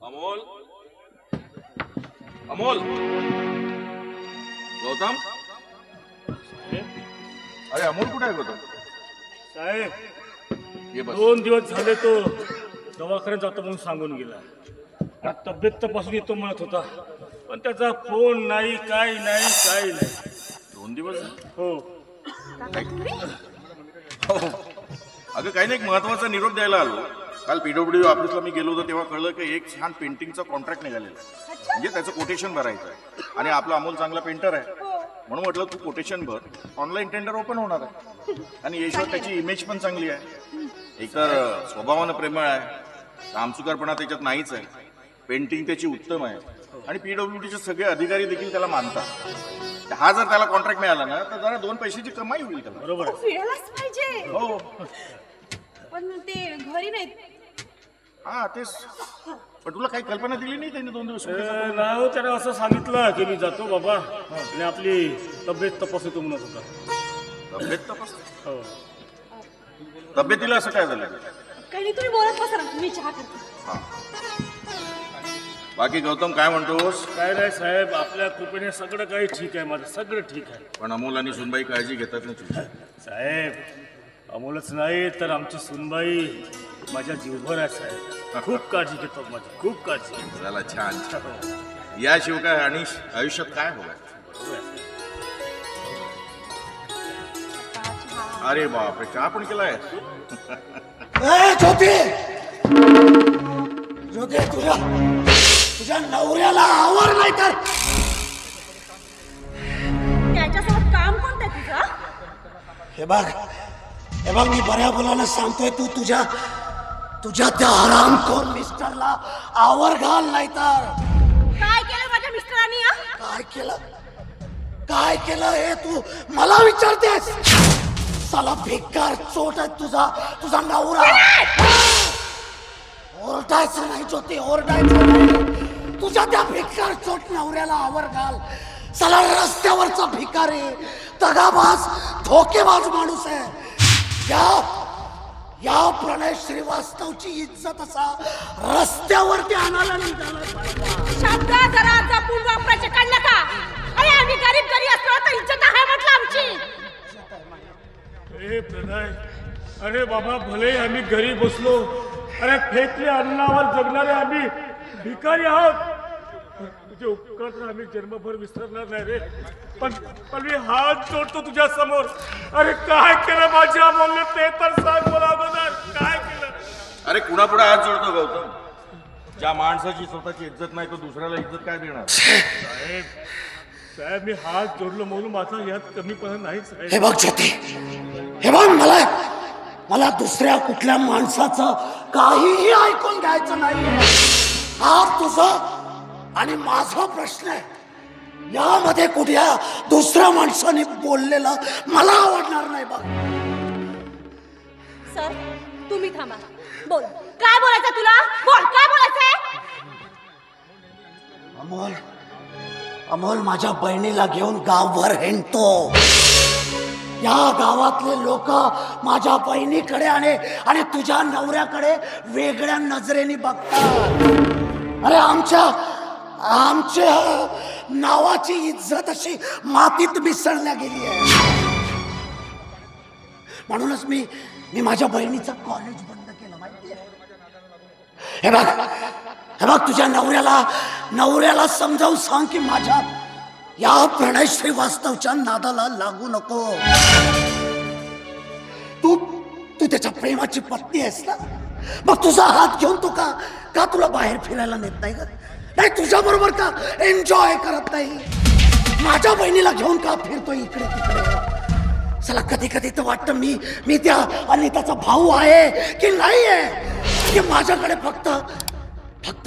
अमोल अमोल गौतम अरे अमोल कुठे आहे गौतम साहेब? ये बस. 2 दिवस झाले तो दवाखान्यात जातो म्हणून सांगून गेला. तब्येत तपासून येतो म्हणत होता, पण त्याचा फोन नाही, काही नाही. 2 दिवस हो. अगं काही नाही, महत्वाचा निरोप द्यायला आलो. काल पीडब्ल्यूडी ऑफिसला मी गेलो होतो तेव्हा कळलं की एक छान पेंटिंगचा कॉन्ट्रॅक्ट निघालेला आहे. म्हणजे त्याचं कोटेशन भरायचं आहे आणि आपला अमोल चांगला पेंटर आहे म्हणून म्हटलं तू कोटेशन भर, ऑनलाईन टेंडर ओपन होणार आहे. आणि यशवंत त्याची इमेज पण चांगली आहे, एकतर स्वभावानं प्रेमळ आहे, कामचुकारपणा त्याच्यात नाहीच आहे, पेंटिंग त्याची उत्तम आहे आणि पीडब्ल्यूडीचे सगळे अधिकारी देखील त्याला मानतात. हा जर त्याला कॉन्ट्रॅक्ट मिळाला ना तर जरा 2 पैशाची कमाई होईल त्याला. बरोबर. फिरायलाच पाहिजे. हो पण ते घरी नाहीत. हा तेच, पण तुला काही कल्पना दिली नाही त्यांनी 2 दिवस? नाही, त्याने असं सांगितलं की मी जातो बाबा आणि आपली तब्येत तपासतो म्हणत होता. तब्येत तपास? हो. तब्येतीला असं काय झालं? काही नाही, तुम्ही बोलत बसा ना, मी चहा करते. हा. बाकी गौतम काय म्हणतोस? काय नाही साहेब, आपल्या कृपेने सगळं काही ठीक आहे, माझं सगळं ठीक आहे. पण अमोल आणि सुनबाई काळजी घेतात ना तुझी? साहेब, अमोलच नाही तर आमची सुनबाई माझ्या जीवभर आहे साहेब. खूप काळजी घेतो माझी, खूप काळजी. झाला छान छान. याशिवाय काय आणि आयुष्यात काय हवंय? अरे बापरे, चहा पण केलाय? ज्योती ज्योती, तुझ्या नवऱ्याला आवर नाही तर त्याच्यासोबत काम कोणतं आहे तुझं? हे बघ मी बऱ्या बोलानं सांगतोय, तू तुझ्या त्या हरामखोर मिस्टरला आवर घाल नाही तर. काय केलं माझ्या मिस्टरांनी? काय केलं हे तू मला विचारतेस? साला भिकार चोट आहे तुझा नवरा. ओरडायचं नाही ज्योती, ओरडायचं नाही. तुझ्या त्या भिकार चोट नवऱ्याला आवर घाल. साला रस्त्यावरचा भिकारी, दगाबाज, धोकेबाज माणूस आहे. या प्रणय श्रीवास्तवची इज्जत असा रस्त्यावरती आणायला निघाला. शब्द जरा जपून वापरायचे, कळलं का? अरे आम्ही गरीब असलो तर इज्जत आहे म्हटलं आमची. ए प्रणय, अरे बाबा, भले आम्ही घरी बसलो, अरे फेकले अन्नावर जगणारे आम्ही भिकारी आहोत. तुझे उपकार तर आम्ही जन्मभर विसरणार नाही रे. पण मी हात जोडतो तुझ्या समोर. अरे काय केलं माझ्या अमोलने ते तर सांग मला अगोदर, काय केलं? अरे कुणापुढे हात जोडतो गौतम? ज्या माणसाची स्वतःची इज्जत नाही तो दुसऱ्याला इज्जत काय देणार? साहेब, मी हात जोडलो म्हणून माझा यात कमीपणा नाहीच. हे बघ ज्योती, हे बघ, मला दुसऱ्या कुठल्या माणसाचं काहीही ऐकून घ्यायचं नाहीये. हा तुझा आणि माझा प्रश्न आहे. यामध्ये कुठल्या दुसऱ्या माणसाने बोललेलं मला आवडणार नाही. बघ सर, तुम्ही थांबा. बोल, काय बोलायचं तुला? बोल, काय बोलायचंय? अमोल माझ्या बहिणीला घेऊन गावभर हिंडतो. या गावातले लोक माझ्या बहिणीकडे आणि तुझ्या नवऱ्याकडे वेगळ्या नजरेने बघतात. अरे आमच्या नावाची इज्जत अशी मातीत मिसळल्या गेली आहे. म्हणूनच मी माझ्या बहिणीचं कॉलेज बंद केलं, माहितीये? हे बघ तुझ्या नवऱ्याला समजावून सांग की माझ्या या प्रणय श्रीवास्तवच्या नादाला लागू नको. तू त्याच्या प्रेमाची पत्नी आहेस ना, मग तुझा हात घेऊन तो का तुला बाहेर फिरायला नेत नाही? नाही तुझ्या बरोबर का एन्जॉय करत नाही? माझ्या बहिणीला घेऊन का फिरतोय इकडे तिकडे? चला कधी कधी तर वाटतं मी त्या अनिताचा भाऊ आहे की नाही आहे, की माझ्याकडे फक्त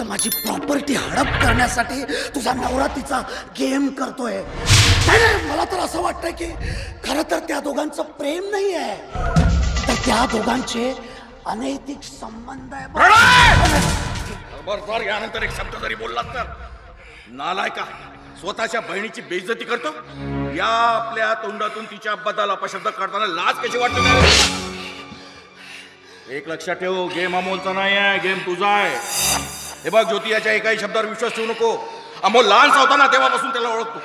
माझी प्रॉपर्टी हडप करण्यासाठी तुझा नवरा तिचा गेम करतोय. नाही, मला तर असं वाटतंय की खरं तर त्या दोघांचं प्रेम नाही आहे, तर त्या दोघांचे अनैतिक संबंध आहे. खबरदार, यानंतर एक शब्द जरी बोललात तर नालायका, स्वतःच्या बहिणीची बेइज्जती करतो. या आपल्या तोंडातून तिच्याबद्दल अपशब्द काढताना लाज कशी वाटते? एक लक्षात ठेव, गेम अमोलचा नाही आहे, गेम तुझा आहे. हे बघ ज्योती, याच्या एकाही शब्दावर विश्वास ठेवू नको. अमोल लहानसा होता ना तेव्हापासून त्याला ओळखतो.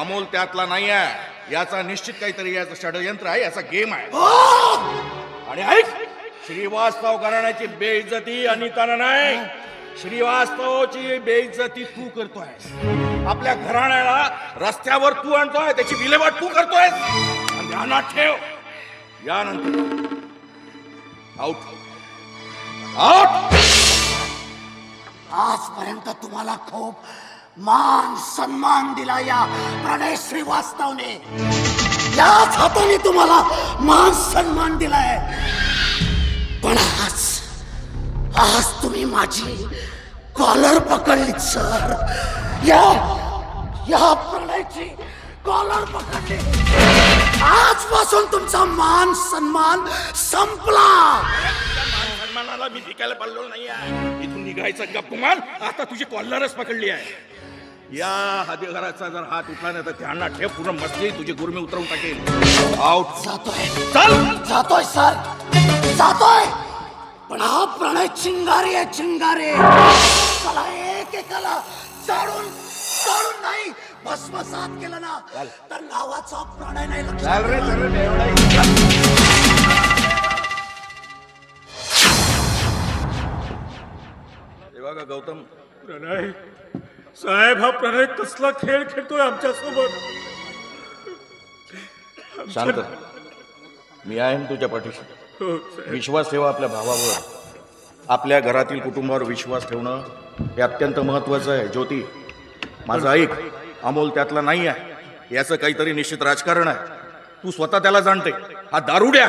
अमोल त्यातला नाही आहे. याचा निश्चित काहीतरी याचं षडयंत्र आहे, याचा गेम आहे. आणि ऐक, श्रीवास्तव घराण्याची बेइज्जती अनितानं नाही, श्रीवास्तवची बेइज्जती तू करतोय. आपल्या घराण्याला रस्त्यावर तू आणतोय, त्याची विल्हेवाट तू करतोय. आणि ध्यानात ठेव, यानंतर आउट आउट. आजपर्यंत तुम्हाला खूप मान सन्मान दिला या प्रणय श्रीवास्तवने. याच हाताने तुम्हाला मान सन्मान दिलाय. पण आज तुम्ही माझी कॉलर पकडलीत सर. या प्रणयची कॉलर पकडली. आजपासून तुमचा मान सन्मान संपला. सन्मानाला मी भिकायला पाहिलो नाही आहे. इथून निघायचं गप्पमान. आता तुझी कॉलरच पकडली आहे. या हदेघराचा जर हात उठला नाही तर त्यांना ठेव, पूर्ण मस्ती तुझी गुरमी उतरवून टाकेल. आउट. जातोय सर, जातोय. पण हा प्रणय चिंगारी आहे, चिंगारी. त्याला एकेकाला चाडून नाही भस्मसात केलं ना तर नावाचा प्रणय नाही. चल रे चल रे. बघा गौतम, प्रणय साहेब, हा प्रणय कसला खेळ खेळतोय आमच्या सोबत. शांत. मी आहे ना तुझ्या पाठीशी. विश्वास ठेवा आपल्या भावावर. आपल्या घरातील कुटुंबावर विश्वास ठेवणं हे अत्यंत महत्वाचं आहे. ज्योती, माझं ऐक. अमोल त्यातला नाही आहे. याचं काहीतरी निश्चित राजकारण आहे. तू स्वतः त्याला जाणते. हा दारुड्या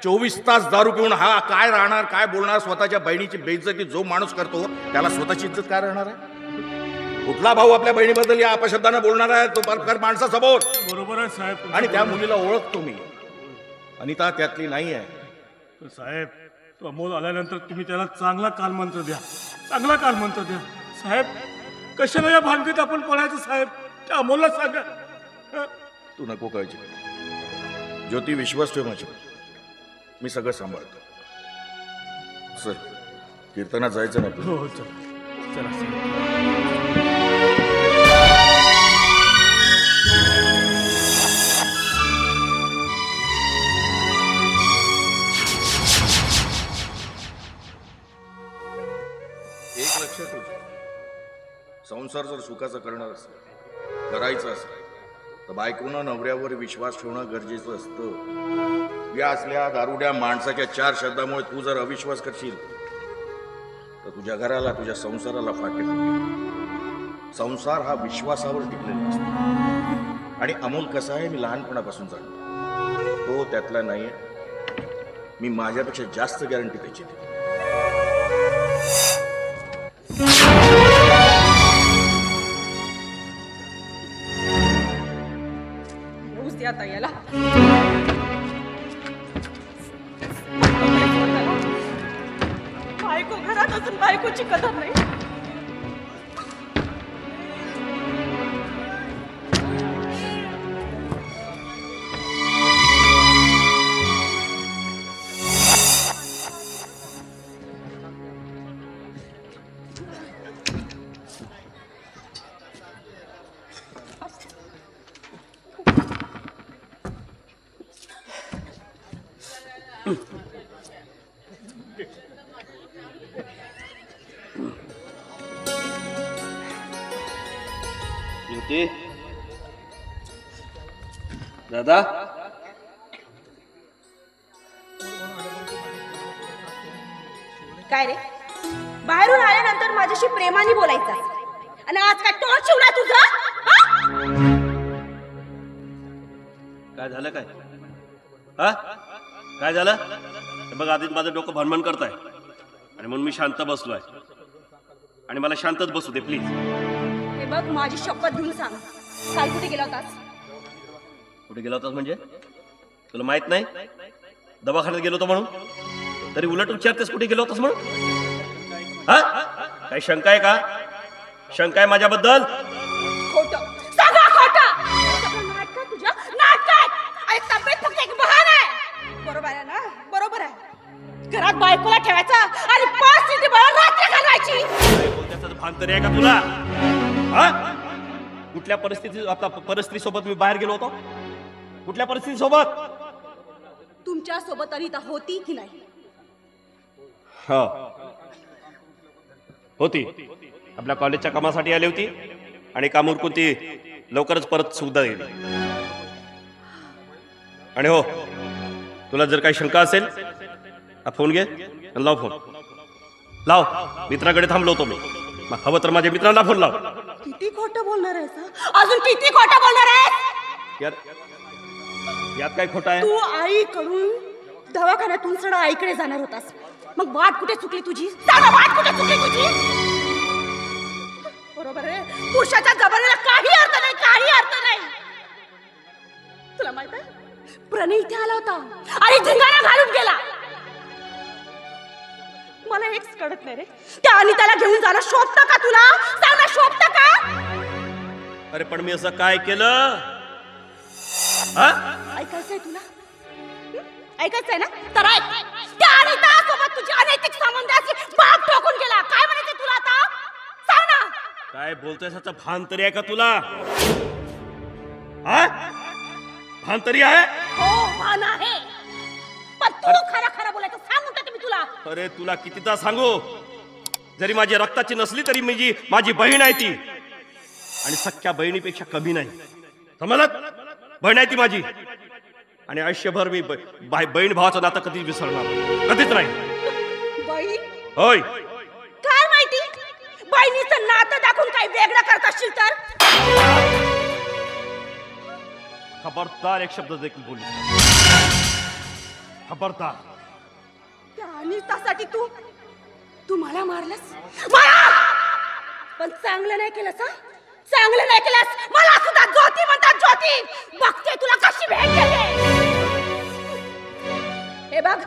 24 तास दारू पिऊन हा काय राहणार, काय बोलणार. स्वतःच्या बहिणीची बेइज्जती जो माणूस करतो त्याला स्वतःची इज्जत काय राहणार आहे. कुठला भाऊ आपल्या बहिणीबद्दल या अपशब्दाने बोलणार आहे तो परकर माणसासमोर. बरोबर आहे साहेब. आणि त्या मुलीला ओळखतो मी. अनिता त्यातली नाही आहे. साहेब, तो अमोल आल्यानंतर तुम्ही त्याला चांगला कालमंत्र द्या, चांगला कालमंत्र द्या. साहेब, कशाला या भानगडीत आपण पडायचं साहेब, त्या अमोलला सांगा. तू नको काळजी. ज्योती, विश्वास ठेव माझ्या. मी सगळं सांभाळतो. सर, कीर्तनात जायचं ना. हो चला एक लक्षात ठेव, संसार जर सुखाचा करणार असेल, करायचं असेल तर बायकोनं नवऱ्यावर विश्वास ठेवणं गरजेचं असतं. या असल्या दारुड्या माणसाच्या 4 शब्दामुळे तू जर अविश्वास करशील तर तुझ्या घराला, तुझ्या संसाराला फाटे. संसार हा विश्वासावर टिकलेला असतो. आणि अमोल कसा आहे मी लहानपणापासून जाणतो. तो त्यातला नाहीये. मी माझ्यापेक्षा जास्त गॅरंटी त्याची देतो. आता याला बायको घरात असून बायकोची कदर नाही. ज्योती, दादा, काय रे, बाहेरून आल्यानंतर माझ्याशी प्रेमाने बोलायचा आणि आज काय टोळ शिवला तुझा. काय झालं काय? हा, काय झालं? बघ, आधीच माझं डोकं भनभन करताय आणि म्हणून मी शांत बसलोय. आणि मला शांतच बसू दे प्लीज. हे बघ, माझी शपथ घेऊन सांग, काल कुठे गेला होतास? कुठे गेला होतास म्हणजे? तुला माहित नाही? दवाखान्यात गेलो होतो म्हणून? तरी उलट विचारतेस कुठे गेलो होतास म्हणून? हा, काही शंका आहे का? शंका आहे माझ्याबद्दल? खोटं, सगळं खोटं. सगळं नाटक तुझ्या, नाटक. आणि तब्येत फक्त एक बहाणा आहे. बरोबर आहे ना? बरोबर आहे. घरात बायकोला ठेवायचं आणि 5 सिटी रात्री घालवायची. भान तरी आहे का तुला? हा? कुठल्या परिस्थिती सोबत मी बाहेर गेलो होतो? कुठल्या परिस्थिती सोबत? तुमच्या सोबत अनिता होती की नाही? हा होती. आपल्या कॉलेजच्या कामासाठी आली होती आणि काम उरकून ती लवकरच परत सुद्धा गेली. आणि हो, तुला जर काही शंका असेल हा फोन घे आणि लाव फोन. लाव. मित्राकडे थांबलो होतो मी. हवं तर माझ्या मित्रांना फोन लाव. किती खोटं बोलणार आहेस? अजून किती खोटं बोलणार आहेस? यात काय खोटं आहे? तू आईकडून दवाखान्यातून सडा आईकडे जाणार होतास. मग वाट कुठे चुकली तुझी? सांग ना, वाट कुठे चुकली तुझी? बरोबर आहे, पुरुषाच्या जबानीला काही अर्थ नाही, काही अर्थ नाही. तुला माहित आहे, प्रणय इथे आला होता आणि धिंगाणा घालून गेला. मला एकच कळत नाही रे, त्या अनिताला घेऊन जाणं शोभतं का तुला? सांग ना, शोभतं का? अरे पण मी असं काय केलं? हा? ऐकायचंय तुला? ऐकायचंय ना? तर ऐक. त्या अनिता सोबत तुझी अनैतिक संबंधाची बाब ठोकून गेला. काय म्हणायचं तुला आता? सांग ना. काय बोलतोय याचं भान तरी आहे का तुला? हा? भान तरी आहे? हो, भान आहे. पण तू खरं खरं बोलायचं सांगून टाकते मी तुला. अरे तुला कितीदा सांगू, जरी माझी रक्ताची नसली तरी माझी बहीण आहे ती. आणि सख्या बहिणीपेक्षा कमी नाही. समजलं? बहीण आहे ती माझी. आणि आयुष्यभर मी बहीण भावाचं नातं कधीच विसरणार कधीच नाही. बहीण? होय. काय माहिती, बहिणीचं नातं दाखवून काही वेगळं करत असशील तर? खबरदार एक शब्द देखील बोलू. खबरदार. त्या अनितासाठी तू मला मारलंस? मला! पण चांगलं नाही केलंस. हा, चांगलं नाही केलंस. मला सुद्धा ज्योती म्हणतात, ज्योती. बघते तुला कशी भेट देते. हे बघ,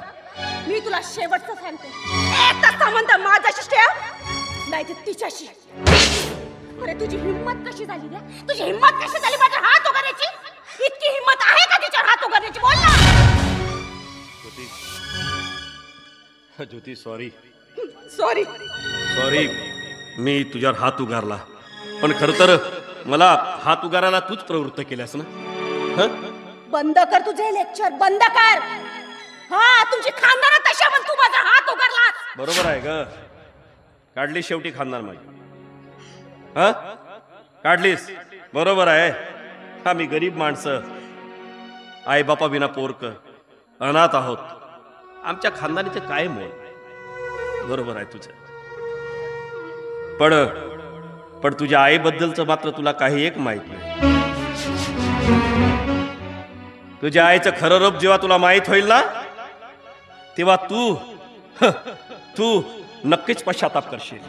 मी तुला शेवटचं सांगते, एक तर संबंध माझ्याशी ठेव, नाही तर तिच्याशी. अरे तुझी हिंमत कशी झाली रे? तुझी हिंमत कशी झाली माझ्या हात उघडण्याची? इतकी हिंमत आहे का तिच्या हात उघडण्याची? बोल ना. ज्योती सॉरी. सॉरी. मी तुझ्यावर हात उगारला, पण खर तर मला हात उगारायला तूच प्रवृत्त केल्यास ना. बंद कर तुझे लेक्चर, बंद कर. हा, तुमची खानदार तशा, पण तू माझा हात उगारलास. बरोबर आहे ग. काढलीस शेवटी खानदार माझी. हा, काढलीस. बरोबर आहे. आम्ही गरीब माणसं, आई बापा विना पोरक, अनाथ आहोत. आमच्या खानदानीचं काय मोल. बरोबर आहे तुझं. पण तुझ्या आईबद्दलचं मात्र तुला काही एक माहित नाही. तुझ्या आईचं खरं रूप जेव्हा तुला माहित होईल ना, तेव्हा तू नक्कीच पश्चाताप करशील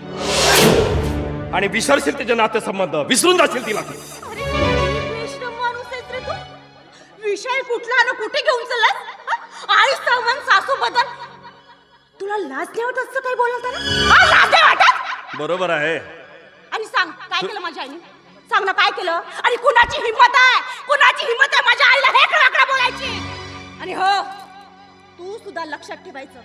आणि विसरशील त्याचे नातेसंबंध, विसरून जाशील तिला. माणूस आहेस रे तू. विषय कुठला ना कुठे घेऊन चाललास? आई सामान सासू बद्दल तुला लाज नाही वाटत असं काही बोलत ना? लाज नाही वाटत? बरोबर आहे. आणि सांग, काय केलं माझ्या आईने? सांग ना, काय केलं? आणि कुणाची हिंमत आहे? कुणाची हिंमत आहे माझ्या आईला हे वाकडं बोलायची? आणि हो, तू सुद्धा लक्षात ठेवायचं,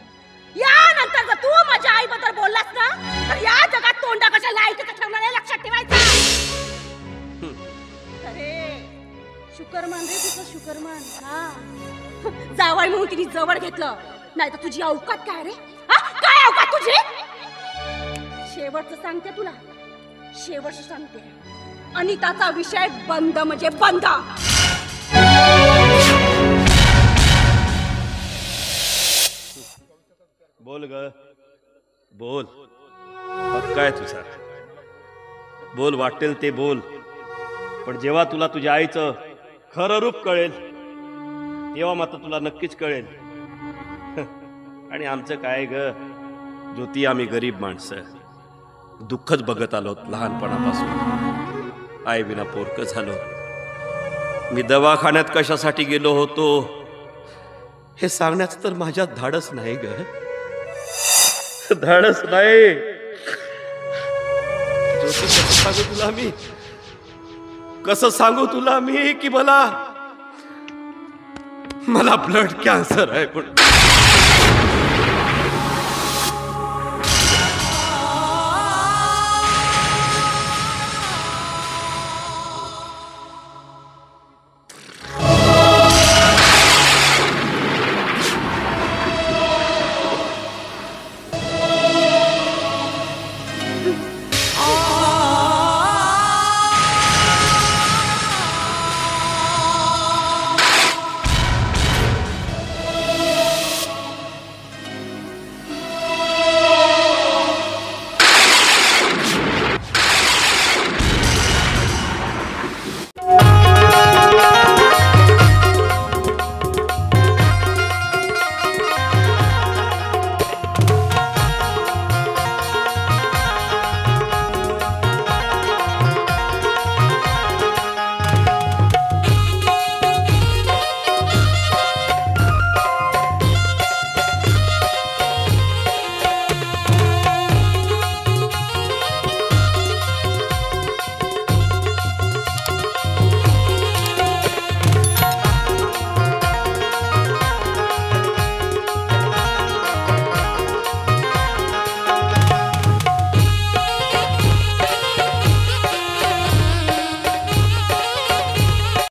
यानंतर जर तू माझ्या आईबद्दल बोललास ना, तर या जगात तोंडा कशा लायकीचं ठेवणार आहे लक्षात ठेवायचं. अरे शुकरमान रे तुझं, शुकरमान. हा, जावई म्हणून तिने जवळ घेतलं, नाही तर तुझी अवकात काय रे? हा, काय अवकात तुझी? शेवटचं सांगते तुला, शेवटचं सांगते, अनिताचा विषय बंद म्हणजे बंद. बोल ग, बोल. हक्क आहे तुझा. बोल, वाटेल ते बोल. पण जेव्हा तुला तुझ्या आईचं खरं रूप कळेल, तेव्हा मात्र तुला नक्कीच कळेल. आणि आमचं काय ग ज्योती, आम्ही गरीब माणसं, दुःखच बघत आलो लहानपणापासून. आई विना पोरकं झालो. मी दवाखान्यात कशासाठी गेलो होतो हे सांगण्याचं तर माझ्यात धाडस नाही ग, धाडस नाही. कसं सांगू तुला मी की मला ब्लड कॅन्सर आहे. पण